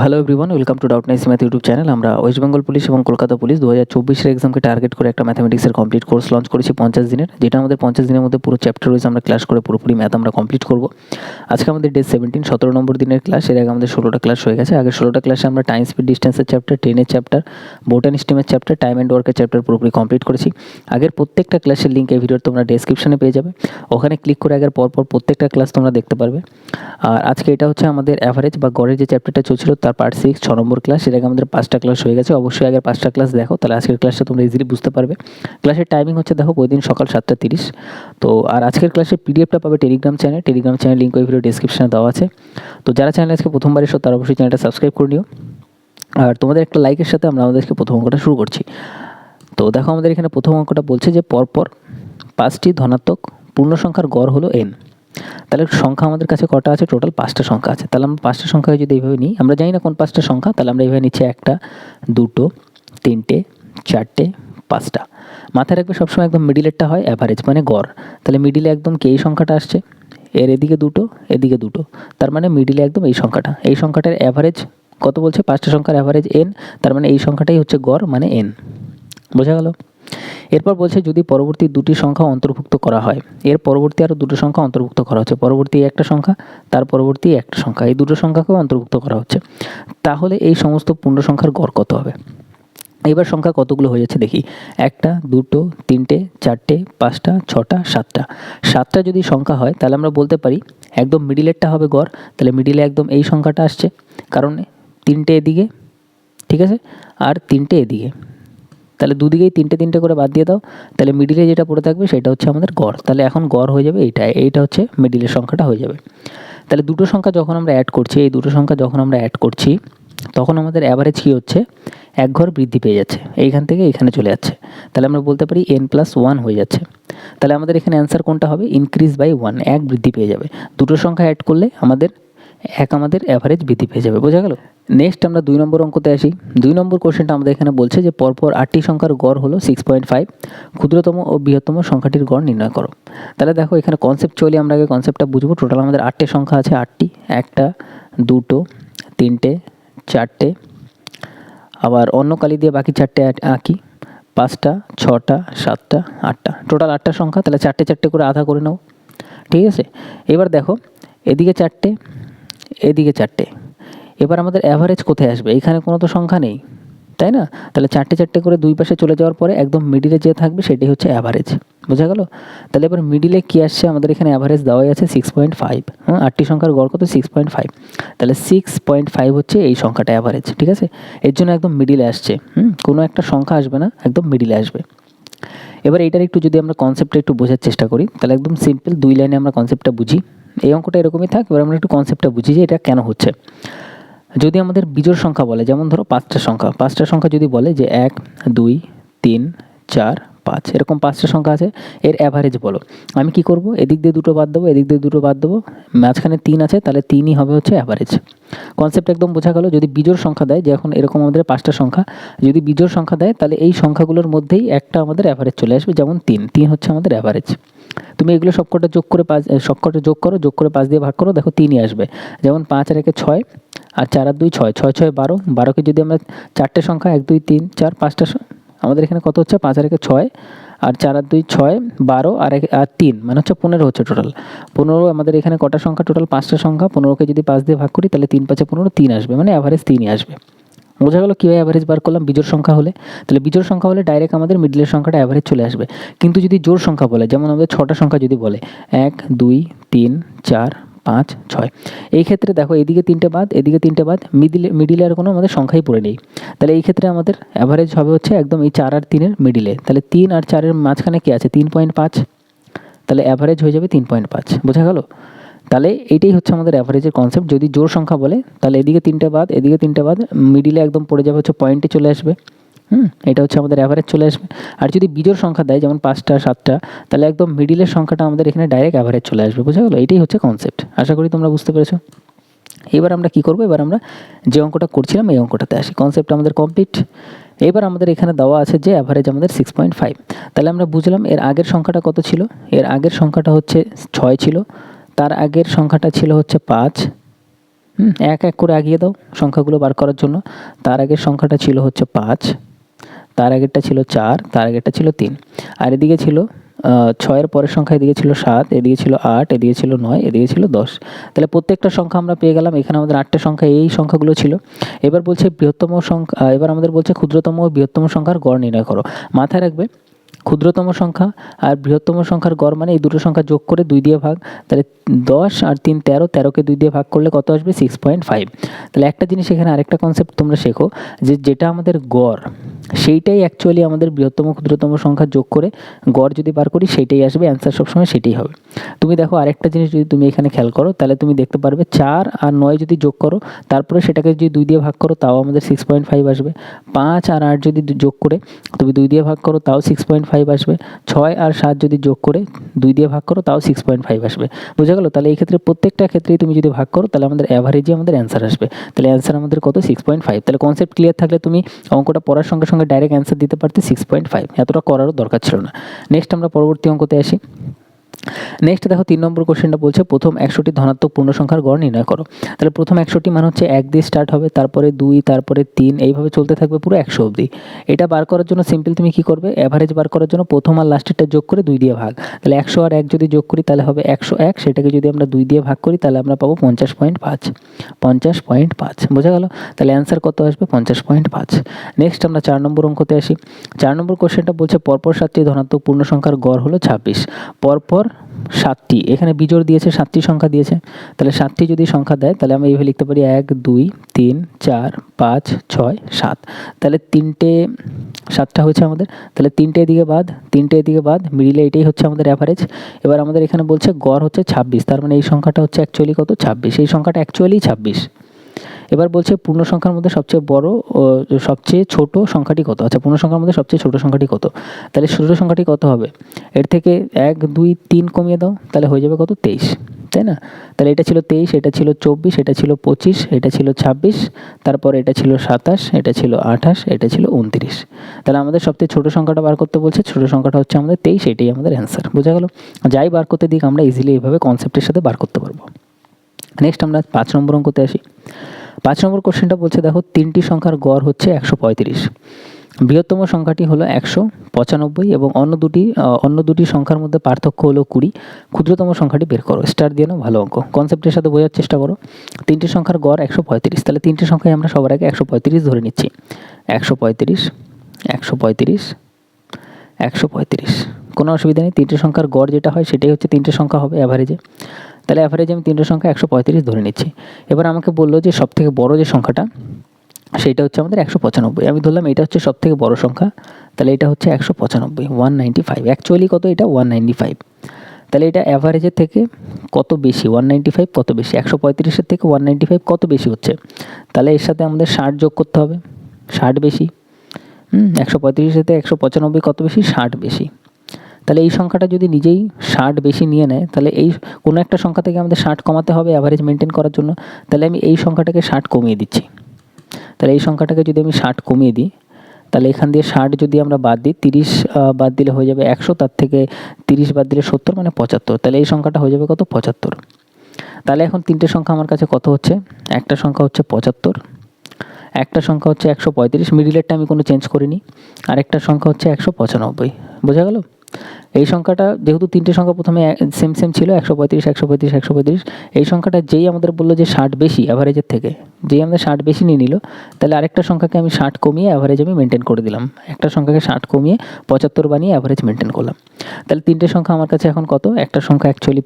Hello everyone, welcome to Doubtnice math YouTube channel. আমরা West Bengal police এবং Kolkata police 2024 এক্সামকে target করে একটা ম্যাথামেটিক্সের কমপ্লিট কোর্স লঞ্চ করেছি 50 দিনের, যেটা আমাদের 50 দিনের মধ্যে পুরো চ্যাপ্টার ওয়াইজ আমরা ক্লাস করে পুরোপুরি ম্যাথ আমরা কমপ্লিট করব। আজকে আমাদের ডে 17, 17 নম্বর দিনের ক্লাস। এর আগে আমাদের 16টা ক্লাস হয়ে গেছে। আগের 16টা ক্লাসে আমরা টাইম স্পিড ডিস্টেন্সের চ্যাপ্টার, ট্রেনের চ্যাপ্টার, বোট অ্যান্ড স্টিমের চ্যাপ্টার, টাইম অ্যান্ড ওয়ার্কের চ্যাপ্টার পুরোপুরি কমপ্লিট করেছি। আগের প্রত্যেকটা ক্লাসের লিঙ্ক এই ভিডিওর তোমরা ডেসক্রিপশনে পেয়ে যাবে। ওখানে ক্লিক করে আগের পরপর প্রত্যেকটা ক্লাস তোমরা দেখতে পারবে। আর আজকে এটা হচ্ছে আমাদের অ্যাভারেজ বা গড়ের যে চ্যাপ্টারটা চলছিল তার পার্ট 6 6 নম্বর ক্লাস। এর আগে আমাদের 5টা ক্লাস হয়ে গেছে। অবশ্যই আগের 5টা ক্লাস দেখো, তাহলে আজকের ক্লাসটা তোমরা ইজিলি বুঝতে পারবে। ক্লাসের টাইমিং হচ্ছে দেখো প্রতিদিন সকাল 7টা 30। তো আর আজকের ক্লাসের পিডিএফটা পাবে টেলিগ্রাম চ্যানেল লিঙ্ক ওই ভিডিও ডেসক্রিপশনে দেওয়া আছে। তো যারা চ্যানেল আজকে প্রথমবার এসো তারা অবশ্যই চ্যানেলটা সাবস্ক্রাইব করে নিও। আর তোমাদের একটা লাইকের সাথে আমরা আমাদেরকে প্রথম অঙ্কটা শুরু করছি। তো দেখো আমাদের এখানে প্রথম অঙ্কটা বলছে যে পরপর 5টি ধনাত্মক পূর্ণ সংখ্যার গড় হলো n। তাহলে সংখ্যা আমাদের কাছে কটা আছে? টোটাল 5টা সংখ্যা আছে। তাহলে আমরা 5টা সংখ্যা যদি এইভাবে নিই, আমরা জানি না কোন 5টা সংখ্যা, তাহলে আমরা এইভাবে নিচ্ছি 1টা 2টো 3টে 4টে 5টা। মাথায় রাখবে সবসময় একদম মিডিলেরটা হয় অ্যাভারেজ মানে গড়। তাহলে মিডিলে একদম কি এই সংখ্যাটা আসছে, এর এদিকে 2টো এদিকে 2টো, তার মানে মিডিলে একদম এই সংখ্যাটার অ্যাভারেজ কত বলছে? 5টা সংখ্যার অ্যাভারেজ n, তার মানে এই সংখ্যাটাই হচ্ছে গড় মানে n। বোঝা গেল? এরপর বলছে যদি পরবর্তী দুটি সংখ্যা অন্তর্ভুক্ত করা হয়, এর পরবর্তী আরও দুটো সংখ্যা অন্তর্ভুক্ত করা হচ্ছে, পরবর্তী একটা সংখ্যা তার পরবর্তী একটা সংখ্যা, এই দুটো সংখ্যাকেও অন্তর্ভুক্ত করা হচ্ছে, তাহলে এই সমস্ত পূর্ণ সংখ্যার গড় কত হবে? এবার সংখ্যা কতগুলো হয়ে যাচ্ছে দেখি। 1টা 2টো 3টে 4টে 5টা 6টা 7টা। 7টা যদি সংখ্যা হয় তাহলে আমরা বলতে পারি একদম মিডিলেরটা হবে গড়। তাহলে মিডিলে একদম এই সংখ্যাটা আসছে, কারণ 3টে এদিকে, ঠিক আছে, আর 3টে এদিকে। তাহলে দুদিকেই 3টে করে বাদ দিয়ে দাও, তাহলে মিডিলে যেটা পড়ে থাকবে সেটা হচ্ছে আমাদের গড়। তাহলে এখন গড় হয়ে যাবে এইটা হচ্ছে মিডিলের সংখ্যাটা হয়ে যাবে। তাহলে দুটো সংখ্যা যখন আমরা অ্যাড করছি, এই দুটো সংখ্যা যখন আমরা অ্যাড করছি তখন আমাদের অ্যাভারেজ কী হচ্ছে? এক ঘর বৃদ্ধি পেয়ে যাচ্ছে, এইখান থেকে এখানে চলে যাচ্ছে। তাহলে আমরা বলতে পারি n+1 হয়ে যাচ্ছে। তাহলে আমাদের এখানে অ্যান্সার কোনটা হবে? ইনক্রিজ বাই 1, এক বৃদ্ধি পেয়ে যাবে। দুটো সংখ্যা অ্যাড করলে আমাদের অ্যাভারেজ বৃদ্ধি পেয়ে যাবে। বোঝা গেল? নেক্সট আমরা 2 নম্বর অঙ্কতে আসি। 2 নম্বর কোশ্চেনটা আমাদের এখানে বলছে যে পরপর 8টি সংখ্যার গড় হলো 6.5, ক্ষুদ্রতম ও বৃহত্তম সংখ্যাটির গড় নির্ণয় করো। তাহলে দেখো এখানে কনসেপ্টুয়ালি আমরা আগে কনসেপ্টটা বুঝবো। টোটাল আমাদের 8টে সংখ্যা আছে, 8টি, 1টা 2টো 3টে 4টে, আবার অন্য কালি দিয়ে বাকি 4টে আঁকি, 5টা 6টা 7টা 8টা, টোটাল 8টা সংখ্যা। তাহলে 4টে করে আধা করে নাও, ঠিক আছে। এবার দেখো এদিকে 4টে এদিকে 4টে, এবার আমাদের অ্যাভারেজ কোথায় আসবে? এখানে কোনো তো সংখ্যা নেই, তাই না? তাহলে 4টে করে দুই পাশে চলে যাওয়ার পরে একদম মিডিলে যে থাকবে সেটাই হচ্ছে অ্যাভারেজ। বোঝা গেল? তাহলে এবার মিডিলে কী আসছে? আমাদের এখানে অ্যাভারেজ দেওয়াই আছে 6.5। 8টি সংখ্যার গড় কত? 6.5। তাহলে 6.5 হচ্ছে এই সংখ্যাটা অ্যাভারেজ, ঠিক আছে। এর জন্য একদম মিডিলে আসছে, কোনো একটা সংখ্যা আসবে না, একদম মিডিলে আসবে। এবার এইটার একটু যদি আমরা কনসেপ্টটা একটু বোঝার চেষ্টা করি, তাহলে একদম সিম্পল 2 লাইনে আমরা কনসেপ্টটা বুঝি। এই অঙ্কটা এরকমই থাক। এবার আমরা একটু কনসেপ্টটা বুঝি যে এটা কেন হচ্ছে। যদি আমাদের বিজোড় সংখ্যা বলে, যেমন ধরো 5টা সংখ্যা যদি বলে যে 1 2 3 4 5, এরকম 5টা সংখ্যা আছে, এর অ্যাভারেজ বলো। আমি কি করব? এদিক দিয়ে দুটো বাদ দেবো, এদিক দিয়ে দুটো বাদ দেবো, মাঝখানে 3 আছে, তাহলে 3ই হবে হচ্ছে অ্যাভারেজ। কনসেপ্ট একদম বোঝা গেল। যদি বিজোড় সংখ্যা দেয়, যে এখন এরকম আমাদের 5টা সংখ্যা, যদি বিজোড় সংখ্যা দেয় তাহলে এই সংখ্যাগুলোর মধ্যেই একটা আমাদের অ্যাভারেজ চলে আসবে, যেমন 3 হচ্ছে আমাদের অ্যাভারেজ। তুমি এগুলো সবকটা যোগ করে যোগ করে 5 দিয়ে ভাগ করো, দেখো 3ই আসবে। যেমন 5 আর 1 6, আর 4 আর 2 6, 6 6 12, 12কে যদি আমরা 4টে সংখ্যা 1 2 3 4 5টা, আমাদের এখানে কত হচ্ছে? 5 আর 1 6, আর 4 আর 2 6, 12 আর 3 মানে হচ্ছে 15 হচ্ছে টোটাল। 15 আমাদের এখানে কটা সংখ্যা? টোটাল 5টা সংখ্যা। 15কে যদি 5 দিয়ে ভাগ করি তাহলে 3 5 15, 3 আসবে, মানে অ্যাভারেজ 3ই আসবে। বোঝা গেল কীভাবে অ্যাভারেজ বার করলাম বিজোড় সংখ্যা হলে? তাহলে বিজোড় সংখ্যা হলে ডাইরেক্ট আমাদের মিডলের সংখ্যাটা অ্যাভারেজ চলে আসবে। কিন্তু যদি জোড় সংখ্যা বলে, যেমন আমাদের 6টা সংখ্যা যদি বলে 1 2 3 4 5 6, এই ক্ষেত্রে দেখো এদিকে 3টে বাদ, এদিকে 3টে বাদ, মিডিলে আর কোনো আমাদের সংখ্যাই পড়ে নেই। তাহলে এই ক্ষেত্রে আমাদের অ্যাভারেজ হবে হচ্ছে একদম এই 4 আর 3-এর মিডিলে। তাহলে 3 আর 4-এর মাঝখানে কী আছে? 3.5, তাহলে অ্যাভারেজ হয়ে যাবে 3.5। বোঝা গেল? তাহলে এইটাই হচ্ছে আমাদের অ্যাভারেজের কনসেপ্ট। যদি জোড় সংখ্যা বলে তাহলে এদিকে 3টে বাদ, এদিকে 3টে বাদ, মিডিলে একদম পড়ে যাবে হচ্ছে পয়েন্টে চলে আসবে। এটা হচ্ছে আমাদের অ্যাভারেজ চলে আসবে। আর যদি বিজোড় সংখ্যা দেয়, যেমন 5টা 7টা, তাহলে একদম মিডিলের সংখ্যাটা আমাদের এখানে ডাইরেক্ট অ্যাভারেজ চলে আসবে। বোঝা গেল? এইটাই হচ্ছে কনসেপ্ট। আশা করি তোমরা বুঝতে পেরেছো। এবার আমরা কি করব? এবার আমরা যে অঙ্কটা করছিলাম এই অঙ্কটাতে আসি। কনসেপ্ট আমাদের কমপ্লিট। এবার আমাদের এখানে দেওয়া আছে যে অ্যাভারেজ আমাদের 6.5। তাহলে আমরা বুঝলাম এর আগের সংখ্যাটা কত ছিল? এর আগের সংখ্যাটা হচ্ছে 6 ছিল, তার আগের সংখ্যাটা ছিল হচ্ছে 5, এক এক করে আগিয়ে দাও সংখ্যাগুলো বার করার জন্য। তার আগের সংখ্যাটা ছিল হচ্ছে 5, তার আগেরটা ছিল 4, তার আগেরটা ছিল 3, আর এদিকে ছিল 6-এর পরের সংখ্যা এদিকে ছিল 7, এদিকে ছিল 8, এদিকে ছিল 9, এদিকে ছিল 10। তাহলে প্রত্যেকটা সংখ্যা আমরা পেয়ে গেলাম। এখানে আমাদের 8টে সংখ্যা, এই সংখ্যাগুলো ছিল। এবার বলছে বৃহত্তম সংখ্যা, এবার আমাদের বলছে ক্ষুদ্রতম ও বৃহত্তম সংখ্যার গড় নির্ণয় করো। মাথায় রাখবে, ক্ষুদ্রতম সংখ্যা আর বৃহত্তম সংখ্যার গড় মানে এই দুটো সংখ্যা যোগ করে 2 দিয়ে ভাগ। তাহলে 10 আর 3 13, 13কে 2 দিয়ে ভাগ করলে কত আসবে? 6.5। তাহলে একটা জিনিস এখানে আরেকটা কনসেপ্ট তোমরা শেখো, যে যেটা আমাদের গড় সেইটাই অ্যাকচুয়ালি আমাদের বৃহত্তম ক্ষুদ্রতম সংখ্যা যোগ করে গড় যদি বার করি সেইটাই আসবে, অ্যান্সার সবসময় সেটাই হবে। তুমি দেখো আরেকটা জিনিস যদি তুমি এখানে খেয়াল করো, তাহলে তুমি দেখতে পারবে 4 আর 9 যদি যোগ করো, তারপরে সেটাকে যদি 2 দিয়ে ভাগ করো, তাও আমাদের 6.5 আসবে। 5 আর 8 যদি যোগ করে তুমি 2 দিয়ে ভাগ করো, তাও 6.5 আসবে। 6 আর 7 যদি যোগ করে 2 দিয়ে ভাগ করো, তাও 6.5 আসবে। বোঝা গেল? তাহলে এই ক্ষেত্রে প্রত্যেকটা ক্ষেত্রেই তুমি যদি ভাগ করো, তাহলে আমাদের অ্যাভারেজে আমাদের অ্যান্সার আসবে। তাহলে অ্যান্সার আমাদের কত? 6.5। তাহলে কনসেপ্ট ক্লিয়ার থাকলে তুমি অঙ্কটা পড়ার সঙ্গে সঙ্গে ডাইরেক্ট অ্যান্সার দিতে পারতে 6.5, এতটা করারও দরকার ছিল না। নেক্সট আমরা পরবর্তী অঙ্কতে আসি। নেক্সট দেখো 3 নম্বর কোশ্চেনটা বলছে প্রথম 100টি ধনাত্মক পূর্ণ সংখ্যার গড় নির্ণয় করো। তাহলে প্রথম 100টি মান হচ্ছে 1 দিয়ে স্টার্ট হবে, তারপরে 2, তারপরে 3, এইভাবে চলতে থাকবে পুরো 100 অবধি। এটা বার করার জন্য সিম্পল তুমি কি করবে? অ্যাভারেজ বার করার জন্য প্রথম আর লাস্টেরটা যোগ করে 2 দিয়ে ভাগ। তাহলে 100 আর 1 যদি যোগ করি তাহলে হবে 101, সেটাকে যদি আমরা 2 দিয়ে ভাগ করি তাহলে আমরা পাবো 50.5। 50.5 বোঝা গেল? তাহলে অ্যান্সার কত আসবে? 50.5। নেক্সট আমরা 4 নম্বর অঙ্কতে আসি। 4 নম্বর কোশ্চেনটা বলছে পরপর 7টি ধনাত্মক পূর্ণ সংখ্যার গড় হলো 26। পরপর 7টি, এখানে বিজোড় দিয়েছে, 7টি সংখ্যা দিয়েছে। তাহলে 7টি যদি সংখ্যা দেয় তাহলে আমরা এইভাবে লিখতে পারি 1 2 3 4 5 6 7। তাহলে 7টা হয়েছে আমাদের। তাহলে 3টে এদিকে বাদ, 3টে এদিকে বাদ, মিডিলে এটাই হচ্ছে আমাদের অ্যাভারেজ। এবার আমাদের এখানে বলছে গড় হচ্ছে 26, তার মানে এই সংখ্যাটা হচ্ছে অ্যাকচুয়ালি কত? 26। এই সংখ্যাটা অ্যাকচুয়ালি 26। এবার বলছে পূর্ণ সংখ্যার মধ্যে সবচেয়ে বড় ও সবচেয়ে ছোট সংখ্যাটি কত? আচ্ছা, পূর্ণ সংখ্যার মধ্যে সবচেয়ে ছোট সংখ্যাটি কত? তাহলে ছোট সংখ্যাটি কত হবে? এর থেকে 1 2 3 কমিয়ে দাও, তাহলে হয়ে যাবে কত? 23, তাই না? তাহলে এটা ছিল 23, এটা ছিল 24, এটা ছিল 25, এটা ছিল 26, তারপর এটা ছিল 27, এটা ছিল 28, এটা ছিল 29। তাহলে আমাদের সবচেয়ে ছোট সংখ্যাটা বার করতে বলছে, ছোট সংখ্যাটা হচ্ছে আমাদের 23, এটাই আমাদের অ্যান্সার। বোঝা গেল? যাই বার করতে দিক আমরা ইজিলি এইভাবে কনসেপ্টের সাথে বার করতে পারবো। নেক্সট আমরা 5 নম্বর অঙ্কতে আসি। 5 নম্বর কোশ্চেনটা বলছে দেখো 3টি সংখ্যার গড় হচ্ছে 135। বৃহত্তম সংখ্যাটি হলো 195 এবং অন্য দুটি সংখ্যার মধ্যে পার্থক্য হলো 20। ক্ষুদ্রতম সংখ্যাটি বের করো। স্টার দিয়ে নাও, ভালো অঙ্ক। কনসেপ্টের সাথে বোঝার চেষ্টা করো। 3টি সংখ্যার গড় 135, তাহলে 3টি সংখ্যায় আমরা সবার আগে 135 ধরে নিচ্ছি। 135, 135, 135, কোনো অসুবিধা নেই। 3টে সংখ্যার গড় যেটা হয় সেটাই হচ্ছে 3টে সংখ্যা হবে অ্যাভারেজে। তাহলে অ্যাভারেজে আমি 3টে সংখ্যা 135 ধরে নিচ্ছি। এবার আমাকে বললো যে সবথেকে বড় যে সংখ্যাটা সেইটা হচ্ছে আমাদের 195। আমি ধরলাম এটা হচ্ছে সবথেকে বড় সংখ্যা, তাহলে এটা হচ্ছে 195, 195। অ্যাকচুয়ালি কত? এটা 195। তাহলে এটা অ্যাভারেজের থেকে কত বেশি? 195 কত বেশি? 135-এর থেকে 195 কত বেশি হচ্ছে? তাহলে এর সাথে আমাদের 60 যোগ করতে হবে। 60 বেশি। 135-এর সাথে 195 কত বেশি? 60 বেশি। তাহলে এই সংখ্যাটা যদি নিজেই 60 বেশি নিয়ে নেয়, তাহলে এই কোনো একটা সংখ্যা থেকে আমাদের 60 কমাতে হবে অ্যাভারেজ মেনটেন করার জন্য। তাহলে আমি এই সংখ্যাটাকে 60 কমিয়ে দিচ্ছি। তাহলে এই সংখ্যাটাকে যদি আমি 60 কমিয়ে দিই, তাহলে এখান দিয়ে 60 যদি আমরা বাদ দিই, 30 বাদ দিলে হয়ে যাবে 100, তার থেকে 30 বাদ দিলে 70, মানে 75। তাহলে এই সংখ্যাটা হয়ে যাবে কত? 75। তাহলে এখন 3টে সংখ্যা আমার কাছে কত হচ্ছে? একটা সংখ্যা হচ্ছে 75, একটা সংখ্যা হচ্ছে 135, মিডিলেরটা আমি কোনো চেঞ্জ করিনি, আর একটা সংখ্যা হচ্ছে 195। বোঝা গেল? এই সংখ্যাটা যেহেতু 3টে সংখ্যা প্রথমে সেম ছিল, 135, 135, 135, এই সংখ্যাটা যেই আমাদের বললো যে 60 বেশি অ্যাভারেজের থেকে, যেই আমাদের 60 বেশি নিয়ে নিল, তাহলে আরেকটা সংখ্যাকে আমি 60 কমিয়ে অ্যাভারেজ আমি মেনটেন করে দিলাম। একটা সংখ্যাকে 60 কমিয়ে 75 বানিয়ে অ্যাভারেজ মেনটেন করলাম। তাহলে 3টে সংখ্যা আমার কাছে এখন কত? একটা সংখ্যা অ্যাকচুয়ালি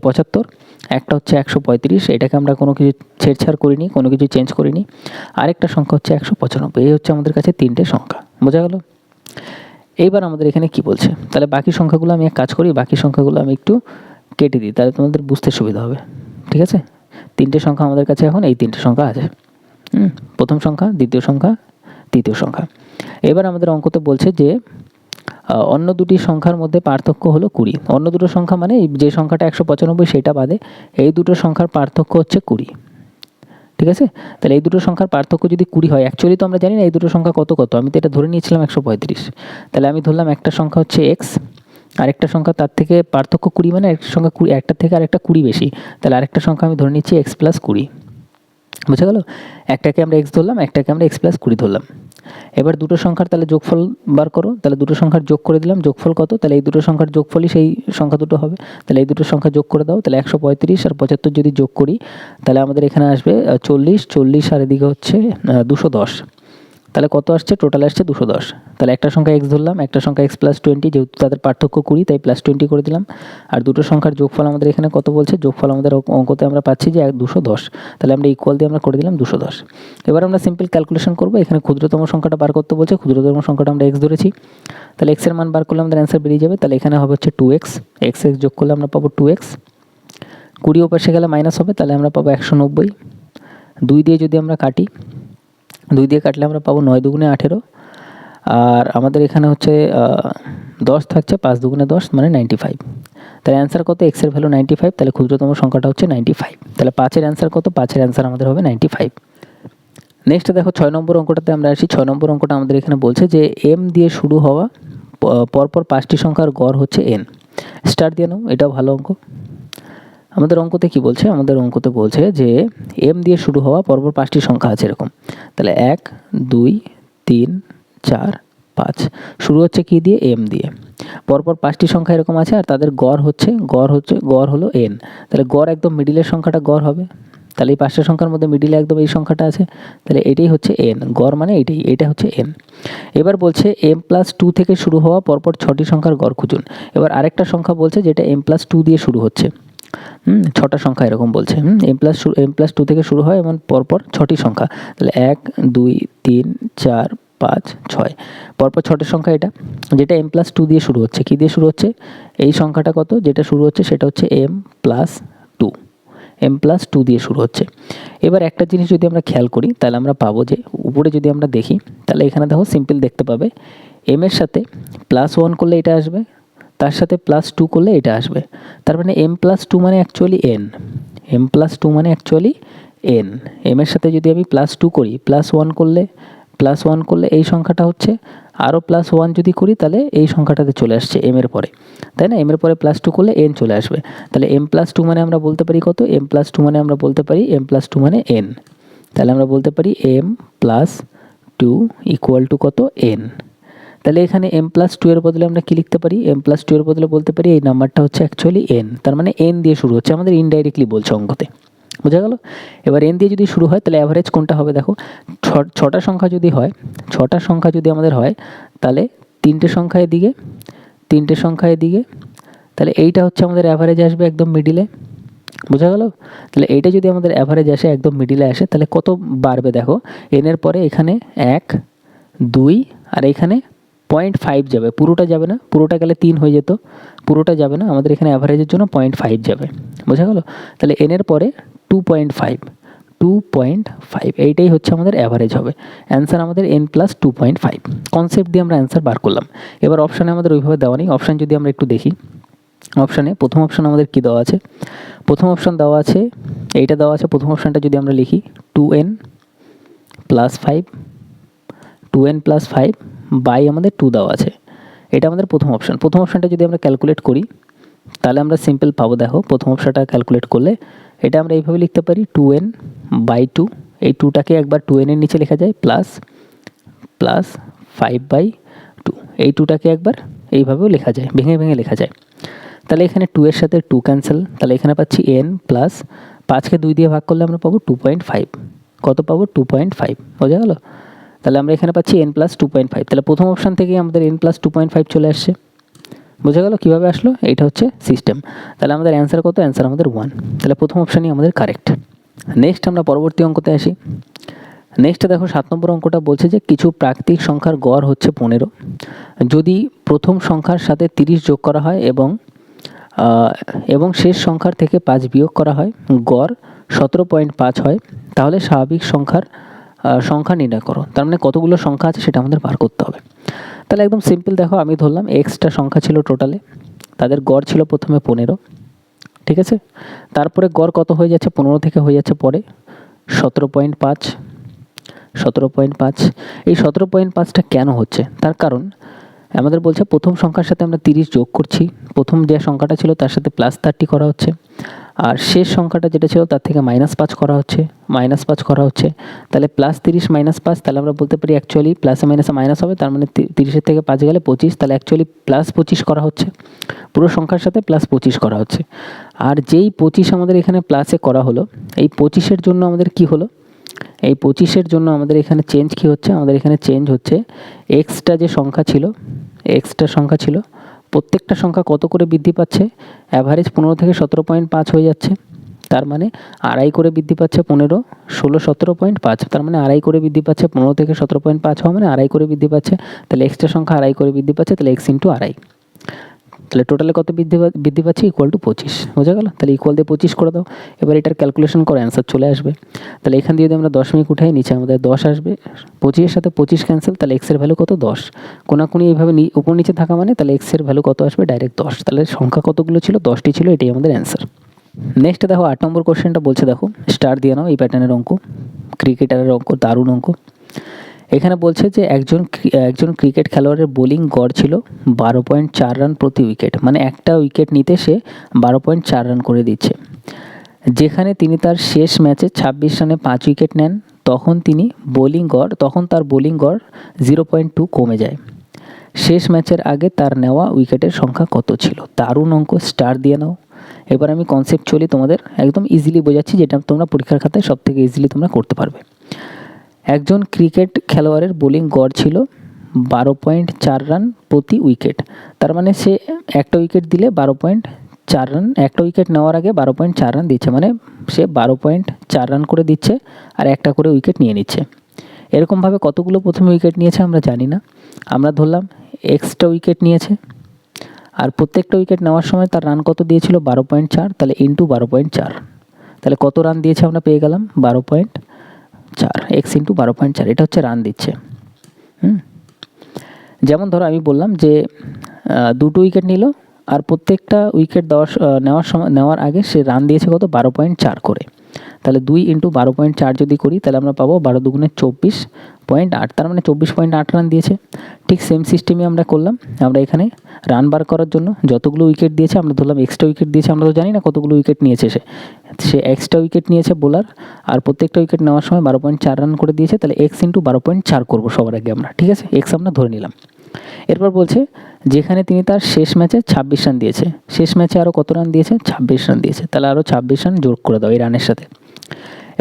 75, একটা হচ্ছে 135, এটাকে আমরা কোনো কিছু ছেড়ছাড় করিনি, কোনো কিছু চেঞ্জ করিনি। আরেকটা সংখ্যা হচ্ছে 195। এই হচ্ছে আমাদের কাছে 3টে সংখ্যা। বোঝা গেল? এইবার আমাদের এখানে কি বলছে? তাহলে বাকি সংখ্যাগুলো আমি এক কাজ করি, বাকি সংখ্যাগুলো আমি একটু কেটে দিই, তাহলে তোমাদের বুঝতে সুবিধা হবে। ঠিক আছে? 3টে সংখ্যা আমাদের কাছে এখন এই 3টে সংখ্যা আছে। প্রথম সংখ্যা, দ্বিতীয় সংখ্যা, তৃতীয় সংখ্যা। এবার আমাদের অঙ্কতে বলছে যে অন্য দুটি সংখ্যার মধ্যে পার্থক্য হলো 20। অন্য দুটো সংখ্যা মানে যে সংখ্যাটা 195 সেটা বাদে এই দুটো সংখ্যার পার্থক্য হচ্ছে 20। ঠিক আছে? তাহলে এই দুটো সংখ্যার পার্থক্য যদি 20 হয়, অ্যাকচুয়ালি তো আমরা জানি না এই দুটো সংখ্যা কত কত, আমি তো এটা ধরে নিয়েছিলাম 135। তাহলে আমি ধরলাম একটা সংখ্যা হচ্ছে x, আরেকটা সংখ্যা তার থেকে পার্থক্য 20, মানে একটা সংখ্যা 20, একটা থেকে আরেকটা 20 বেশি। তাহলে আরেকটা সংখ্যা আমি ধরে নিচ্ছি x + 20। বুঝে গেল? একটাকে আমরা x ধরলাম, একটাকে আমরা x প্লাস 20 ধরলাম। এবার দুটো সংখ্যার তাহলে যোগফল বার করো। তাহলে দুটো সংখ্যার যোগ করে দিলাম, যোগফল কত? তাহলে এই দুটো সংখ্যার যোগফলই সেই সংখ্যা দুটো হবে। তাহলে এই দুটো সংখ্যা যোগ করে দাও। তাহলে 135 আর 75 যদি যোগ করি তাহলে আমাদের এখানে আসবে 40 আর এদিকে হচ্ছে 210। তাহলে কত আসছে? টোটাল আসছে 210। তাহলে একটা সংখ্যা x ধরলাম, একটা সংখ্যা x প্লাস 20, যেহেতু তাদের পার্থক্য 20 তাই প্লাস 20 করে দিলাম। আর দুটো সংখ্যার যোগফল আমাদের এখানে কত বলছে? যোগফল আমাদের অঙ্কতে আমরা পাচ্ছি যে 210। তাহলে আমরা ইকুয়াল দিয়ে আমরা করে দিলাম 210। এবার আমরা সিম্পল ক্যালকুলেশন করবো। এখানে ক্ষুদ্রতম সংখ্যাটা বার করতে বলছে, ক্ষুদ্রতম সংখ্যাটা আমরা x ধরেছি। তাহলে x এর মান বার করলে আমাদের অ্যান্সার বেরিয়ে যাবে। তাহলে এখানে হবে হচ্ছে 2x, x যোগ করলে আমরা পাবো 2x। 20 ওপাশে গেলে মাইনাস হবে, তাহলে আমরা পাবো 190। 2 দিয়ে যদি আমরা কাটি, 2 দিয়ে কাটলে আমরা পাবো 9 দুগুণে 18। আর আমাদের এখানে হচ্ছে 10 থাকছে, 5 দুগুণে 10 মানে 95। তাহলে অ্যান্সার কত? x এর ভ্যালু 95, তাহলে ক্ষুদ্রতম সংখ্যাটা হচ্ছে 95। তাহলে 5 এর অ্যান্সার কত? 5 এর অ্যান্সার আমাদের হবে 95। নেক্সট দেখো 6 নম্বর অঙ্কটাতে আমরা আসি। 6 নম্বর অঙ্কটা আমাদের এখানে বলছে যে m দিয়ে শুরু হওয়া পরপর 5টি সংখ্যার গড় হচ্ছে n। স্টার দিয়ে নাও, এটাও ভালো অঙ্ক। আমাদের অঙ্কতে কি বলছে? আমাদের অঙ্কতে বলছে যে m দিয়ে শুরু হওয়া পরপর 5টি সংখ্যা আছে এরকম। তাহলে 1 2 3 4 5 শুরু হচ্ছে কি দিয়ে? m দিয়ে। পরপর 5টি সংখ্যা এরকম আছে আর তাদের গড় হলো n। তাহলে গড় একদম মিডিলের সংখ্যাটা গড় হবে। তাহলে এই 5টা সংখ্যার মধ্যে মিডিলে একদম এই সংখ্যাটা আছে, তাহলে এটাই হচ্ছে n। গড় মানে এটা হচ্ছে n। এবার বলছে m প্লাস 2 থেকে শুরু হওয়া পরপর 6টি সংখ্যার গড় খুঁজুন। এবার আরেকটা সংখ্যা বলছে যেটা m প্লাস 2 দিয়ে শুরু হচ্ছে। 6টা সংখ্যা এরকম বলছে। m প্লাস 2 থেকে শুরু হয় এমন পরপর 6টি সংখ্যা। তাহলে 1 2 3 4 5 6 পরপর 6টি সংখ্যা এটা, যেটা m প্লাস 2 দিয়ে শুরু হচ্ছে। কি দিয়ে শুরু হচ্ছে? এই সংখ্যাটা কত যেটা শুরু হচ্ছে সেটা হচ্ছে m প্লাস 2। m প্লাস 2 দিয়ে শুরু হচ্ছে। এবার একটা জিনিস যদি আমরা খেয়াল করি তাহলে আমরা পাবো যে উপরে যদি আমরা দেখি তাহলে এখানে দেখো সিম্পল দেখতে পাবে m এর সাথে প্লাস 1 করলে এটা আসবে, তার সাথে প্লাস 2 করলে এটা আসবে। তার মানে m প্লাস 2 মানে অ্যাকচুয়ালি n। m প্লাস 2 মানে অ্যাকচুয়ালি n। m এর সাথে যদি আমি প্লাস 2 করি, প্লাস 1 করলে এই সংখ্যাটা হচ্ছে, আরও প্লাস 1 যদি করি তাহলে এই সংখ্যাটাতে চলে আসছে m এর পরে, তাই না? m এর পরে প্লাস 2 করলে n চলে আসবে। তাহলে m প্লাস 2 মানে আমরা বলতে পারি কত? m প্লাস 2 মানে আমরা বলতে পারি m প্লাস 2 মানে n। তাহলে আমরা বলতে পারি m প্লাস 2 ইকুয়াল টু কত? n। তাহলে এখানে m প্লাস 2 এর বদলে আমরা কি লিখতে পারি? m প্লাস 2 এর বদলে বলতে পারি এই নাম্বারটা হচ্ছে অ্যাকচুয়ালি n। তার মানে n দিয়ে শুরু হচ্ছে, আমাদের ইনডাইরেক্টলি বলছে অঙ্কতে। বোঝা গেল? এবার n দিয়ে যদি শুরু হয় তাহলে অ্যাভারেজ কোনটা হবে দেখো। 6টা সংখ্যা যদি হয়, 6টা সংখ্যা যদি আমাদের হয় তাহলে 3টে সংখ্যা এদিকে, 3টে সংখ্যা এদিকে, তাহলে এইটা হচ্ছে আমাদের অ্যাভারেজ আসবে একদম মিডিলে। বোঝা গেল? তাহলে এইটা যদি আমাদের অ্যাভারেজ আসে, একদম মিডিলে আসে, তাহলে কত বাড়বে দেখো। n এর পরে এখানে 1 2 আর এখানে 0.5 যাবে, পুরোটা যাবে না, পুরোটা গেলে 3 হয়ে যেত, পুরোটা যাবে না, আমাদের এখানে অ্যাভারেজের জন্য 0.5 যাবে। বোঝা গেল? তাহলে n এর পরে 2.5 এইটাই হচ্ছে আমাদের অ্যাভারেজ হবে। অ্যান্সার আমাদের n প্লাস 2.5। কনসেপ্ট দিয়ে আমরা অ্যান্সার বার করলাম। এবার অপশানে আমাদের ওইভাবে দেওয়া নেই। অপশান যদি আমরা একটু দেখি, অপশানে প্রথম অপশান আমাদের কি দেওয়া আছে? প্রথম অপশান দেওয়া আছে, এইটা দেওয়া আছে। প্রথম অপশানটা যদি আমরা লিখি 2n plus 5, 2n plus 5 by আমাদের 2 দেওয়া আছে। এটা আমাদের প্রথম অপশান। প্রথম অপশানটা যদি আমরা ক্যালকুলেট করি তাহলে আমরা সিম্পল পাবো। দেখো প্রথম অপশানটা ক্যালকুলেট করলে এটা আমরা এইভাবে লিখতে পারি 2n বাই 2। এই 2টাকে একবার 2n এর নিচে লেখা যায়, প্লাস 5 বাই 2। এই 2টাকে একবার এইভাবেও লেখা যায়, ভেঙে ভেঙে লেখা যায়। তাহলে এখানে 2 এর সাথে 2 ক্যান্সেল, তাহলে এখানে পাচ্ছি n প্লাস 5কে 2 দিয়ে ভাগ করলে আমরা পাবো 2.5। কত পাবো? 2.5। বোঝা গেল? তাহলে আমরা এখানে পাচ্ছি n প্লাস 2.5। তাহলে প্রথম অপশান থেকেই আমাদের n প্লাস 2.5 চলে আসছে। বোঝা গেল কীভাবে আসলো? এইটা হচ্ছে সিস্টেম। তাহলে আমাদের অ্যান্সার কত? অ্যান্সার আমাদের 1। তাহলে প্রথম অপশানই আমাদের কারেক্ট। নেক্সট আমরা পরবর্তী অঙ্কতে আসি। নেক্সট দেখো 7 নম্বর অঙ্কটা বলছে যে কিছু প্রাকৃতিক সংখ্যার গড় হচ্ছে 15। যদি প্রথম সংখ্যার সাথে 30 যোগ করা হয় এবং শেষ সংখ্যার থেকে 5 বিয়োগ করা হয়, গড় 17.5 হয়, তাহলে স্বাভাবিক সংখ্যা নির্ণয় করো। তার মানে কতগুলো সংখ্যা আছে সেটা আমাদের বার করতে হবে। তাহলে একদম সিম্পল দেখো, আমি ধরলাম এক্সটা সংখ্যা ছিল টোটালে, তাদের গড় ছিল প্রথমে 15, ঠিক আছে? তারপরে গড় কত হয়ে যাচ্ছে? 15 থেকে হয়ে যাচ্ছে পরে 17.5। এই 17.5টা কেন হচ্ছে? তার কারণ আমাদের বলছে প্রথম সংখ্যার সাথে আমরা 30 যোগ করছি, প্রথম যে সংখ্যাটা ছিল তার সাথে প্লাস 30 করা হচ্ছে, আর শেষ সংখ্যাটা যেটা ছিল তার থেকে -5 করা হচ্ছে, তাহলে +30 -5, তাহলে আমরা বলতে পারি অ্যাকচুয়ালি প্লাসে মাইনাসে মাইনাস হবে, তার মানে 30-এর থেকে 5 গেলে 25, তাহলে অ্যাকচুয়ালি +25 করা হচ্ছে, পুরো সংখ্যার সাথে +25 করা হচ্ছে। আর যেই 25 আমাদের এখানে প্লাসে করা হলো, এই 25-এর জন্য আমাদের কি হলো, এই 25-এর জন্য আমাদের এখানে চেঞ্জ কি হচ্ছে, আমাদের এখানে চেঞ্জ হচ্ছে এক্সটা যে সংখ্যা ছিল, প্রত্যেকটা সংখ্যা কত করে বৃদ্ধি পাচ্ছে, অ্যাভারেজ 15 থেকে 17.5 হয়ে যাচ্ছে, তার মানে আড়াই করে বৃদ্ধি পাচ্ছে 15, 16, 17.5, তার মানে আড়াই করে বৃদ্ধি পাচ্ছে, 15 থেকে 17.5 হওয়া মানে আড়াই করে বৃদ্ধি পাচ্ছে, তাহলে এক্সটা সংখ্যা আড়াই করে বৃদ্ধি পাচ্ছে, তাহলে এক্স ইন্টু আড়াই, তাহলে টোটালে কত বৃদ্ধি পাচ্ছে, ইকুয়াল টু 25, বোঝা গেল। তাহলে ইকুয়াল দিয়ে 25 করে দাও, এবার এটার ক্যালকুলেশন করে অ্যান্সার চলে আসবে। তাহলে এখান দিয়ে যদি আমরা দশমিক উঠাই, নিচে আমাদের 10 আসবে, 25-এর সাথে 25 ক্যান্সেল, তাহলে এক্সের ভ্যালু কত, 10, কোনাকুনি এইভাবে উপর নিচে থাকা মানে তাহলে এক্সের ভ্যালু কত আসবে, ডাইরেক্ট 10, তাহলে সংখ্যা কতগুলো ছিল, 10টি ছিল, এটাই আমাদের অ্যান্সার। নেক্সট দেখো 8 নম্বর কোশ্চেনটা বলছে, দেখো স্টার দিয়ে নাও, এই প্যাটার্নের অঙ্ক, ক্রিকেটারের অঙ্ক, দারুণ অঙ্ক। এখানে বলছে যে একজন ক্রিকেট খেলোয়াড়ের বোলিং গড় ছিল 12.4 রান প্রতি উইকেট, মানে একটা উইকেট নিতে সে 12.4 রান করে দিচ্ছে। যেখানে তিনি তার শেষ ম্যাচে 26 রানে 5 উইকেট নেন, তখন তার বোলিং গড় 0.2 কমে যায়। শেষ ম্যাচের আগে তার নেওয়া উইকেটের সংখ্যা কত ছিল। দারুণ অঙ্ক, স্টার দিয়ে নাও। এবার আমি কনসেপচুয়ালি তোমাদের একদম ইজিলি বোঝাচ্ছি, যেটা তোমরা পরীক্ষার খাতায় সব থেকে ইজিলি তোমরা করতে পারবে। একজন ক্রিকেট খেলোয়াড়ের বোলিং গড় ছিল 12.4 রান প্রতি উইকেট, তার মানে সে একটা উইকেট দিলে 12.4 রান, একটা উইকেট নেওয়ার আগে 12.4 রান দিচ্ছে, মানে সে 12.4 রান করে দিচ্ছে আর একটা করে উইকেট নিয়ে নিচ্ছে। এরকমভাবে কতগুলো প্রথমে উইকেট নিয়েছে আমরা জানি না, আমরা ধরলাম এক্সটা উইকেট নিয়েছে, আর প্রত্যেকটা উইকেট নেওয়ার সময় তার রান কত দিয়েছিল, 12.4, তাহলে ইন্টু 12.4, তাহলে কত রান দিয়েছে আমরা পেয়ে গেলাম 12.4, এক্স ইন্টু 12.4, এটা হচ্ছে রান দিচ্ছে। যেমন ধরো আমি বললাম যে দুটো উইকেট নিল, আর প্রত্যেকটা উইকেট নেওয়ার আগে সে রান দিয়েছে কত, 12.4 করে, তাহলে 2 ইন্টু 12.4 যদি করি, তাহলে আমরা পাবো 12 দুগুণে 24.8, তার মানে 24.8 রান দিয়েছে। ঠিক সেম সিস্টেমই আমরা করলাম, আমরা এখানে রান বার করার জন্য যতগুলো উইকেট দিয়েছে আমরা ধরলাম এক্সট্রা উইকেট দিয়েছে, আমরা তো জানি না কতগুলো উইকেট নিয়েছে সে এক্সট্রা উইকেট নিয়েছে বোলার, আর প্রত্যেকটা উইকেট নেওয়ার সময় 12.4 রান করে দিয়েছে, তাহলে এক্স ইন্টু 12.4 করবো সবার আগে আমরা, ঠিক আছে, এক্স আমরা ধরে নিলাম। এরপর বলছে যেখানে তিনি তার শেষ ম্যাচে 26 রান দিয়েছে, শেষ ম্যাচে আরও কত রান দিয়েছে, 26 রান দিয়েছে, তাহলে আরও 26 রান যোগ করে দাও এই রানের সাথে,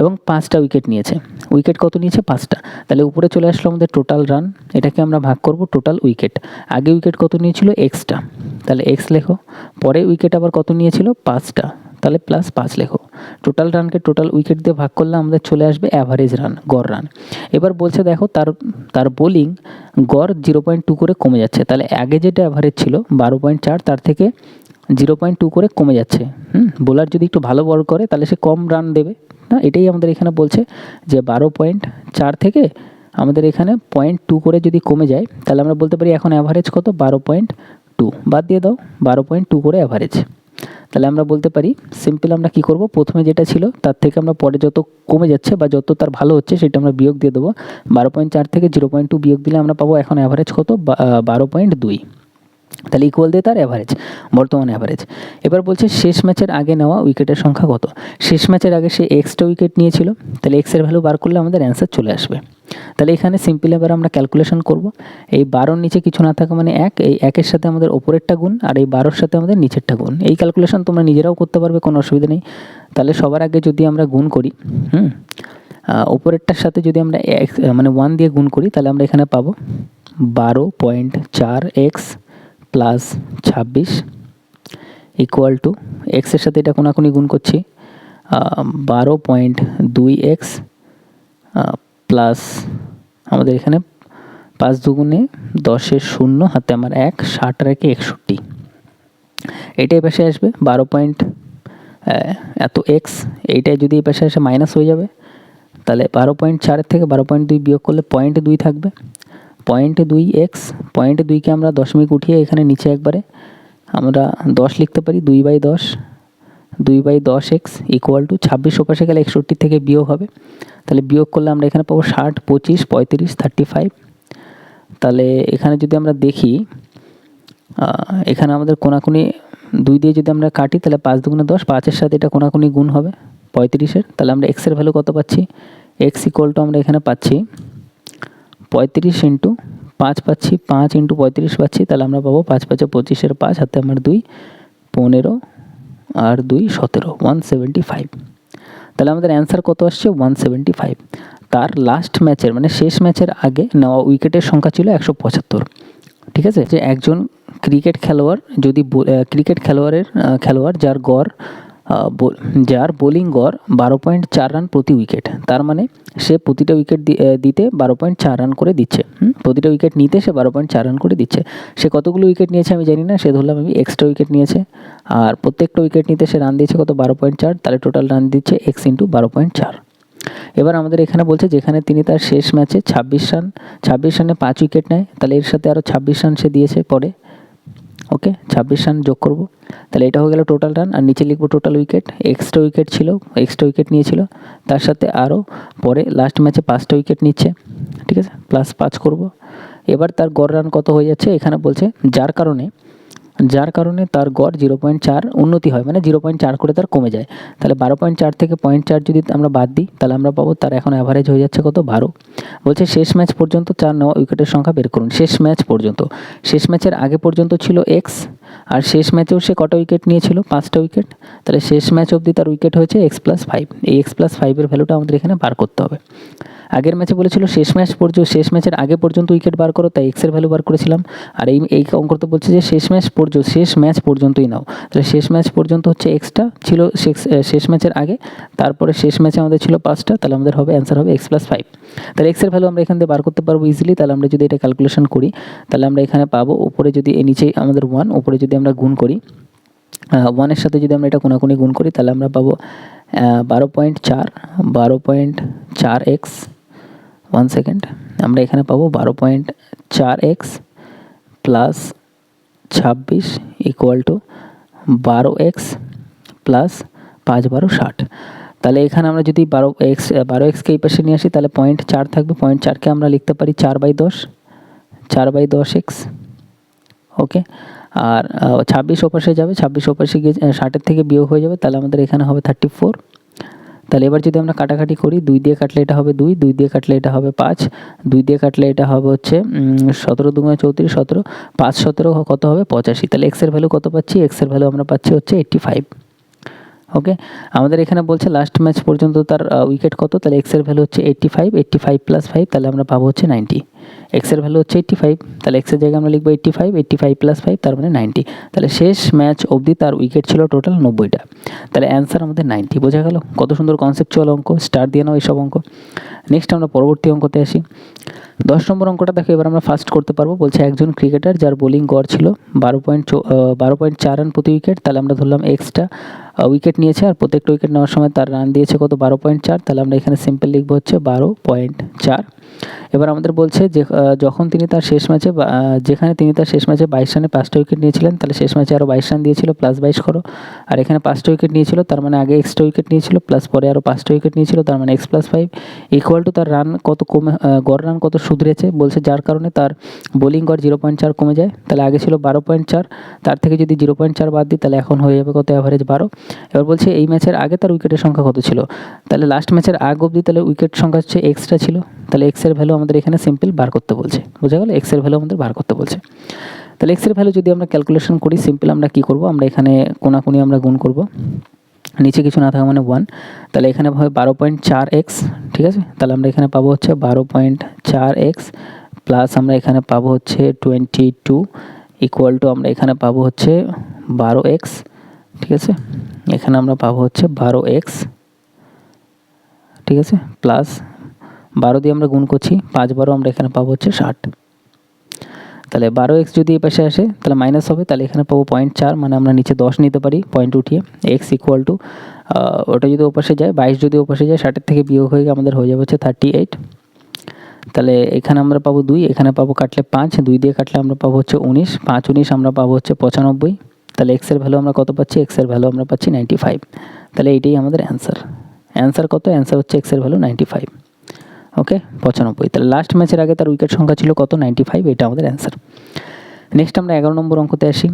এবং 5টা উইকেট নিয়েছে, উইকেট কত নিয়েছে, 5টা, তাহলে উপরে চলে আসলো আমাদের টোটাল রান, এটাকে আমরা ভাগ করব টোটাল উইকেট, আগে উইকেট কত নিয়েছিল, এক্সটা, তাহলে এক্স লেখো, পরে উইকেট আবার কত নিয়েছিল, 5টা, তাহলে +5 লেখো, টোটাল রানকে টোটাল উইকেট দিয়ে ভাগ করলে আমাদের চলে আসবে অ্যাভারেজ রান, গড় রান। এবার বলছে দেখো তার বোলিং গড় 0.2 করে কমে যাচ্ছে, তাহলে আগে যেটা অ্যাভারেজ ছিল 12.4, তার থেকে 0.2 করে কমে যাচ্ছে। বোলার যদি একটু ভালো বল করে তাহলে সে কম রান দেবে না, এটাই আমাদের এখানে বলছে যে 12.4 থেকে আমাদের এখানে 0.2 করে যদি কমে যায়, তাহলে আমরা বলতে পারি এখন অ্যাভারেজ কত, 12.2, বাদ দিয়ে দাও 12.2 করে অ্যাভারেজ, তাহলে আমরা বলতে পারি সিম্পল, আমরা কি করব, প্রথমে যেটা ছিল তার থেকে আমরা পরে যত কমে যাচ্ছে বা যত তার ভালো হচ্ছে সেটা আমরা বিয়োগ দিয়ে দেবো, 12.4 থেকে 0.2 বিয়োগ দিলে আমরা পাবো এখন অ্যাভারেজ কত, 12.2, তাহলে ইকুয়াল দিয়ে তার অ্যাভারেজ, বর্তমান অ্যাভারেজ। এবার বলছে শেষ ম্যাচের আগে নেওয়া উইকেটের সংখ্যা কত, শেষ ম্যাচের আগে সে এক্সটা উইকেট নিয়েছিল, তাহলে এক্সের ভ্যালু বার করলে আমাদের অ্যান্সার চলে আসবে। তাহলে এখানে সিম্পল এবার আমরা ক্যালকুলেশন করব, এই 12-র নিচে কিছু না থাকা মানে 1, এই 1-এর সাথে আমাদের ওপরেরটা গুণ, আর এই 12-র সাথে আমাদের নিচেরটা গুণ, এই ক্যালকুলেশন তোমরা নিজেরাও করতে পারবে, কোনো অসুবিধা নেই। তাহলে সবার আগে যদি আমরা গুণ করি, ওপরেরটার সাথে যদি আমরা মানে 1 দিয়ে গুণ করি, তাহলে আমরা এখানে পাবো 12.4x প্লাস 26 ইকুয়াল টু, এক্সের সাথে এটা কোনাকুনি গুণ করছি, 12.2x প্লাস আমাদের এখানে 5 দুগুণে 10-এর 0, হাতে আমার 1, 60 আর 1 61, এইটাই পাশে আসবে 12 এত এক্স, এইটাই যদি এই পাশে আসে মাইনাস হয়ে যাবে, তাহলে 12.4 থেকে 12.2 বিয়োগ করলে 0.2 থাকবে, 0.2x, 0.2কে আমরা দশমিক উঠিয়ে এখানে নিচে একবারে আমরা 10 লিখতে পারি, 2/10x ইকুয়াল টু 26 ওপাশে গেলে 61 থেকে বিয়োগ হবে, তাহলে বিয়োগ করলে আমরা এখানে পাবো 60, 25, 35, 35, তাহলে এখানে যদি আমরা দেখি এখানে আমাদের কোনাকুনি 2 দিয়ে যদি আমরা কাটি তাহলে 5 দুগুণে 10, 5-এর সাথে এটা কোনাকুনি গুণ হবে 35-এর। তাহলে আমরা এক্সের ভ্যালু কত পাচ্ছি, এক্স ইকুয়াল টু আমরা এখানে পাচ্ছি 35 ইন্টু 5 পাচ্ছি, 5 ইন্টু 35 পাচ্ছি। তাহলে আমরা পাবো 5 5 25-এর 5 হাতে আমার 2, 15 আর 2 17, 175। তাহলে আমাদের অ্যান্সার কত আসছে 175। তার লাস্ট ম্যাচের মানে শেষ ম্যাচের আগে নেওয়া উইকেটের সংখ্যা ছিল 175। ঠিক আছে, যে একজন ক্রিকেট খেলোয়াড় যদি খেলোয়াড় যার বোলিং গড় 12.4 রান প্রতি উইকেট, তার মানে সে প্রতিটা উইকেট দিতে 12.4 রান করে দিচ্ছে। প্রতিটা উইকেট নিতে সে 12.4 রান করে দিচ্ছে। সে কতগুলো উইকেট নিয়েছে আমি জানি না, সে ধরলাম আমি এক্সট্রা উইকেট নিয়েছে, আর প্রত্যেকটা উইকেট নিতে সে রান দিয়েছে কত 12.4, তাহলে টোটাল রান দিচ্ছে এক্স ইন্টু 12.4। এবার আমাদের এখানে বলছে যেখানে তিনি তার শেষ ম্যাচে 26 রানে 5 উইকেট নেয়, তাহলে এর সাথে আরও 26 রান সে দিয়েছে পরে। ওকে, 26 রান যোগ করব, তাহলে এটা হয়ে গেল টোটাল রান। আর নিচে লিখবো টোটাল উইকেট, এক্সট্রা উইকেট নিয়েছিল, তার সাথে আরও পরে লাস্ট ম্যাচে 5টা উইকেট নিচ্ছে। ঠিক আছে, প্লাস 5 করব। এবার তার গড় রান কত হয়ে যাচ্ছে, এখানে বলছে যার কারণে তার গড় 0.4 উন্নতি হয়, মানে 0.4 করে তার কমে যায়। তাহলে 12.4 থেকে 0.4 যদি আমরা বাদ দিই তাহলে আমরা পাবো তার এখন অ্যাভারেজ হয়ে যাচ্ছে কত 12। বলছে শেষ ম্যাচ পর্যন্ত 4 নেওয়া উইকেটের সংখ্যা বের করুন। শেষ ম্যাচের আগে পর্যন্ত ছিল এক্স, আর শেষ ম্যাচেও সে কটা উইকেট নিয়েছিল 5টা উইকেট। তাহলে শেষ ম্যাচ অবধি তার উইকেট হয়েছে x+5। এই x+5-এর ভ্যালুটা আমাদের এখানে বার করতে হবে। আগের ম্যাচে বলেছিল শেষ ম্যাচের আগে পর্যন্ত উইকেট বার করো, তাই এক্সের ভ্যালু বার করেছিলাম। আর এই অঙ্কতে বলছে যে শেষ ম্যাচ পর্যন্তই নাও, তাহলে শেষ ম্যাচ পর্যন্ত হচ্ছে এক্সটা ছিল শেষ ম্যাচের আগে, তারপরে শেষ ম্যাচে আমাদের ছিল 5টা, তাহলে আমাদের হবে অ্যান্সার হবে x+5। তাহলে এক্সের ভ্যালু আমরা এখান থেকে বার করতে পারবো ইজিলি। তাহলে আমরা যদি এটা ক্যালকুলেশন করি তাহলে আমরা এখানে পাবো, উপরে যদি নিচে আমাদের 1, উপরে যদি আমরা গুণ করি 1-এর সাথে যদি আমরা এটা কোনাকুনি গুণ করি তাহলে আমরা পাবো 12.4x, 1 সেকেন্ড, আমরা এখানে পাবো 12.4x plus 26 equal to 12x plus 5 12 60। তাহলে এখানে আমরা যদি 12xকে এই পাশে নিয়ে আসি তাহলে 0.4 থাকবে, 0.4কে আমরা লিখতে পারি 4/10x। ওকে, আর 26 ওপাশে যাবে, 26 ওপাশে গিয়ে 60-এর থেকে বিয়োগ হয়ে যাবে, তাহলে আমাদের এখানে হবে 34। তাহলে এবার যদি আমরা কাটাকাটি করি, 2 দিয়ে কাটলে এটা হবে 2, 2 দিয়ে কাটলে এটা হবে 5, 2 দিয়ে কাটলে এটা হবে হচ্ছে 17 দুগুণে 34, 17, 5 17 কত হবে 85। তাহলে এক্সের ভ্যালু কত পাচ্ছি, এক্সের ভ্যালু আমরা পাচ্ছি হচ্ছে 85। ওকে, আমাদের এখানে বলছে লাস্ট ম্যাচ পর্যন্ত তার উইকেট কত, তাহলে এক্সের ভ্যালু হচ্ছে 85, 85 + 5, তাহলে আমরা পাবো হচ্ছে 90। এক্সের ভ্যালু হচ্ছে 85, তাহলে এক্সের জায়গায় আমরা লিখবো 85, 85 + 5 তার মানে 90। তাহলে শেষ ম্যাচ অবধি তার উইকেট ছিল টোটাল 90টা, তাহলে অ্যান্সার আমাদের 90। বোঝা গেল কত সুন্দর কনসেপচুয়াল অঙ্ক, স্টার দিয়ে নাও এইসব অঙ্ক। নেক্সট আমরা পরবর্তী অঙ্কতে আসি। 10 নম্বর অঙ্কটা দেখো এবার আমরা ফার্স্ট করতে পারবো। বলছে একজন ক্রিকেটার যার বোলিং গড় ছিল 12.4 রান প্রতি উইকেট, তাহলে আমরা ধরলাম এক্সটা উইকেট নিয়েছে, আর প্রত্যেকটা উইকেট নেওয়ার সময় তার রান দিয়েছে কত 12.4, তাহলে আমরা এখানে সিম্পল লিখবো হচ্ছে 12.4। এবার আমাদের বলছে যে যেখানে তিনি তার শেষ ম্যাচে 22 রানে 5টা উইকেট নিয়েছিলেন, তাহলে শেষ ম্যাচে আরও 22 রান দিয়েছিল, প্লাস 22 করো। আর এখানে 5টা উইকেট নিয়েছিল, তার মানে আগে এক্সট্রা উইকেট নিয়েছিল, প্লাস পরে আরও 5টা উইকেট নিয়েছিল, তার মানে x+5 ইকুয়াল টু তার রান কত কমে, গড় রান কত শুধরেছে বলছে, যার কারণে তার বোলিং গড় 0.4 কমে যায়। তাহলে আগে ছিল 12.4, তার থেকে যদি 0.4 বাদ দিই তাহলে এখন হয়ে যাবে কত অ্যাভারেজ 12। এবার বলছে এই ম্যাচের আগে তার উইকেটের সংখ্যা কত ছিল, তাহলে লাস্ট ম্যাচের আগ অবধি তাহলে উইকেট সংখ্যা হচ্ছে এক্সট্রা ছিল, তাহলে এক্সের ভ্যালু আমাদের এখানে সিম্পল বার করতে বলছে। বোঝা গেল, এক্সের ভ্যালু আমাদের বার করতে বলছে। তাহলে এক্সের ভ্যালু যদি আমরা ক্যালকুলেশন করি সিম্পল আমরা কি করব, আমরা এখানে কোনাকুনি আমরা গুণ করব, নিচে কিছু না থাকা মানে 1, তাহলে এখানে হবে 12.4x। ঠিক আছে, তাহলে আমরা এখানে পাবো হচ্ছে 12.4x প্লাস আমরা এখানে পাবো হচ্ছে 22 ইকুয়াল টু আমরা এখানে পাবো হচ্ছে 12x। ঠিক আছে, এখানে আমরা পাবো হচ্ছে 12x। ঠিক আছে, প্লাস 12 দিয়ে আমরা গুণ করছি, 5 12 আমরা এখানে পাবো হচ্ছে 60। তাহলে 12x যদি এই পাশে আসে তাহলে মাইনাস হবে, তাহলে এখানে পাবো 0.4, মানে আমরা নিচে 10 নিতে পারি পয়েন্ট উঠিয়ে। x ইকুয়াল টু ওটা যদি ওপাশে যায় 22, যদি ওপাশে যায় 60-এর থেকে বিয়োগ হয়ে আমাদের হয়ে যাবে হচ্ছে 38। তাহলে এখানে আমরা পাবো 2, এখানে পাবো কাটলে 5, 2 দিয়ে কাটলে আমরা পাবো হচ্ছে 19, 5 19 আমরা পাবো হচ্ছে 95। তাহলে এক্সের ভ্যালু আমরা কত পাচ্ছি, এক্সের ভ্যালু আমরা পাচ্ছি 95। তাহলে এইটাই আমাদের অ্যান্সার কত, অ্যান্সার হচ্ছে এক্সের ভ্যালু 95। ওকে, 95। তাহলে লাস্ট ম্যাচের আগে তার উইকেট সংখ্যা ছিল কত 95, এটা আমাদের অ্যান্সার। নেক্সট আমরা 11 নম্বর অঙ্কতে আসি।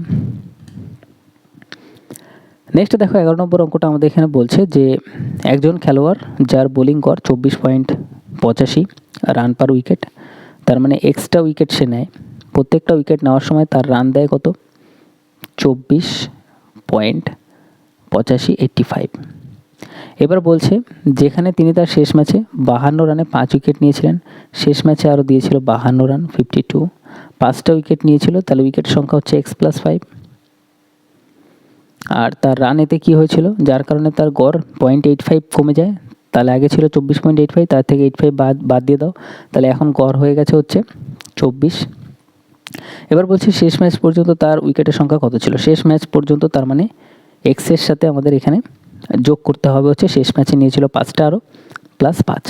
নেক্সট দেখো 11 নম্বর অঙ্কটা আমাদের এখানে বলছে যে একজন খেলোয়াড় যার বোলিং গড় 24.85 রান পার উইকেট, তার মানে এক্সট্রা উইকেট সে নেয়, প্রত্যেকটা উইকেট নেওয়ার সময় তার রান দেয় কত? 24.85। এবার বলছে যেখানে তিনি তার শেষ ম্যাচে 52 রানে 5 উইকেট নিয়েছিলেন, শেষ ম্যাচে আরও দিয়েছিল 52 রান 52, 5টা উইকেট নিয়েছিল, তাহলে উইকেট সংখ্যা হচ্ছে x+5। আর তার রান এতে কী হয়েছিল, যার কারণে তার গড় 0.85 কমে যায়। তাহলে আগে ছিল 24.85, তার থেকে 85 বাদ দিয়ে দাও, তাহলে এখন গড় হয়ে গেছে হচ্ছে 24। এবার বলছি শেষ ম্যাচ পর্যন্ত তার উইকেটের সংখ্যা কত ছিল? শেষ ম্যাচ পর্যন্ত তার মানে এক্সের সাথে আমাদের এখানে যোগ করতে হবে হচ্ছে শেষ ম্যাচে নিয়েছিল 5টা আরও +5।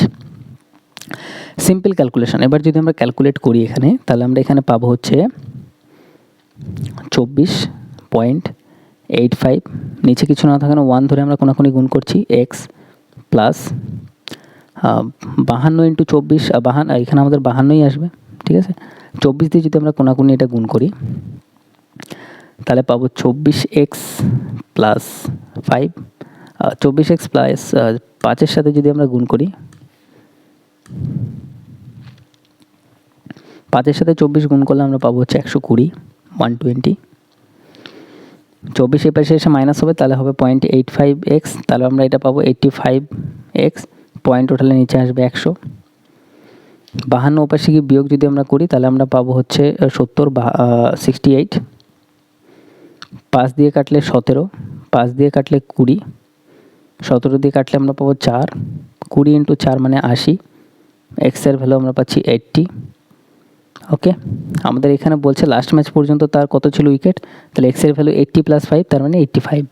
Simple calculation. এবার যদি আমরা ক্যালকুলেট করি এখানে, তাহলে আমরা এখানে পাবো হচ্ছে 24.85, নিচে কিছু না থাকানো 1 ধরে আমরা কোনাকুনি গুণ করছি, এক্স প্লাস 52 ইন্টু 24, এখানে আমাদের 52ই আসবে, ঠিক আছে। 24 দিয়ে যদি আমরা কোনাকুনি এটা গুণ করি, তাহলে পাবো 24x প্লাস 5, 24x প্লাস 5-এর সাথে যদি আমরা গুণ করি, 5-এর সাথে 24 গুণ করলে আমরা পাবো হচ্ছে 120, 120। 24 এর পাশে এসে মাইনাস হবে, তাহলে হবে 0.85x, তাহলে আমরা এটা পাবো 85x, পয়েন্ট ওঠালে নিচে আসবে 100। 52 ওপাশে কি বিয়োগ যদি আমরা করি, তাহলে আমরা পাবো হচ্ছে 68। 5 দিয়ে কাটলে 17, 5 দিয়ে কাটলে 20, 17 দিয়ে কাটলে আমরা পাবো 4, 20 ইন্টু 4 মানে 80, এক্সের ভ্যালু আমরা পাচ্ছি 80। ওকে, আমাদের এখানে বলছে লাস্ট ম্যাচ পর্যন্ত তার কত ছিল উইকেট, তাহলে এক্সের ভ্যালু 80 + 5, তার মানে 85।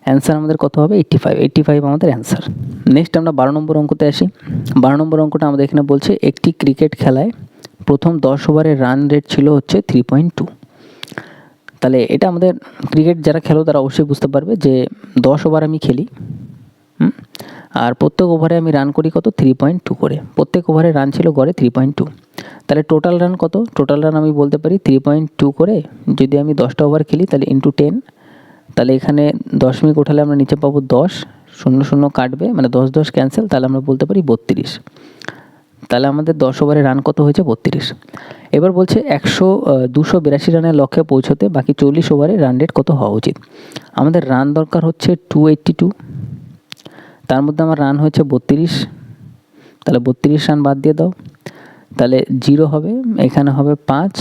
অ্যান্সার আমাদের কত হবে? 85 আমাদের অ্যান্সার। নেক্সট আমরা 12 নম্বর অঙ্কতে আসি। 12 নম্বর অঙ্কটা আমাদের এখানে বলছে একটি ক্রিকেট খেলায় প্রথম 10 ওভারের রান রেট ছিল হচ্ছে 3.2। তাহলে এটা আমাদের ক্রিকেট যারা খেলো তারা অবশ্যই বুঝতে পারবে যে 10 ওভার আমি খেলি, আর প্রত্যেক ওভারে আমি রান করি কত? 3.2 করে। প্রত্যেক ওভারে রান ছিল গড়ে 3.2। তাহলে টোটাল রান কত? টোটাল রান আমি বলতে পারি 3.2 করে যদি আমি 10টা ওভার খেলি, তাহলে ইন্টু 10, তাহলে এখানে দশমিক ওঠালে আমরা নিচে পাবো 10, 0 কাটবে, মানে 10 10 ক্যান্সেল, তাহলে আমরা বলতে পারি 32। তাহলে আমাদের 10 ওভারে রান কত হয়েছে? 32। এবার বলছে 282 রানের লক্ষ্যে পৌঁছতে বাকি 40 ওভারে রান রেট কত হওয়া উচিত? আমাদের রান দরকার হচ্ছে 282, তার মধ্যে আমার রান হয়েছে 32, তাহলে 32 রান বাদ দিয়ে দাও, তাহলে 0 হবে, এখানে হবে 5,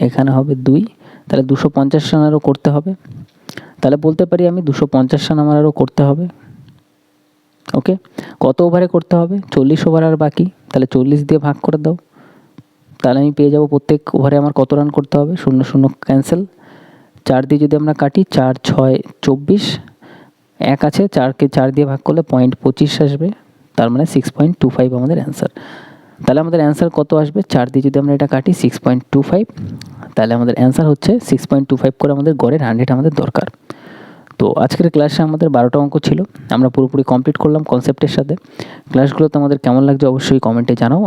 এখানে হবে 2, তাহলে 250 রান আরও করতে হবে। তাহলে বলতে পারি আমি 250 রান আমার আরও করতে হবে। ওকে, কত ওভারে করতে হবে? 40 ওভার আর বাকি, তাহলে 40 দিয়ে ভাগ করে দাও, তাহলে আমি পেয়ে যাব প্রত্যেক ওভারে আমার কত রান করতে হবে। 0 ক্যান্সেল, 4 দিয়ে যদি আমরা কাটি, 4 6 24, 1 আছে, 4কে 4 দিয়ে ভাগ করলে 0.25 আসবে, তার মানে 6.25 আমাদের অ্যান্সার। তাহলে আমাদের অ্যান্সার কত আসবে? 4 দিয়ে যদি আমরা এটা কাটি 6.25, তাহলে আমাদের অ্যান্সার হচ্ছে 6.25 করে আমাদের গড়ের 100 আমাদের দরকার। তো আজকের ক্লাসে আমাদের 12টা অঙ্ক ছিল, আমরা পুরোপুরি কমপ্লিট করলাম কনসেপ্টের সাথে। ক্লাসগুলো তোমাদের কেমন লাগছে অবশ্যই কমেন্টে জানাও।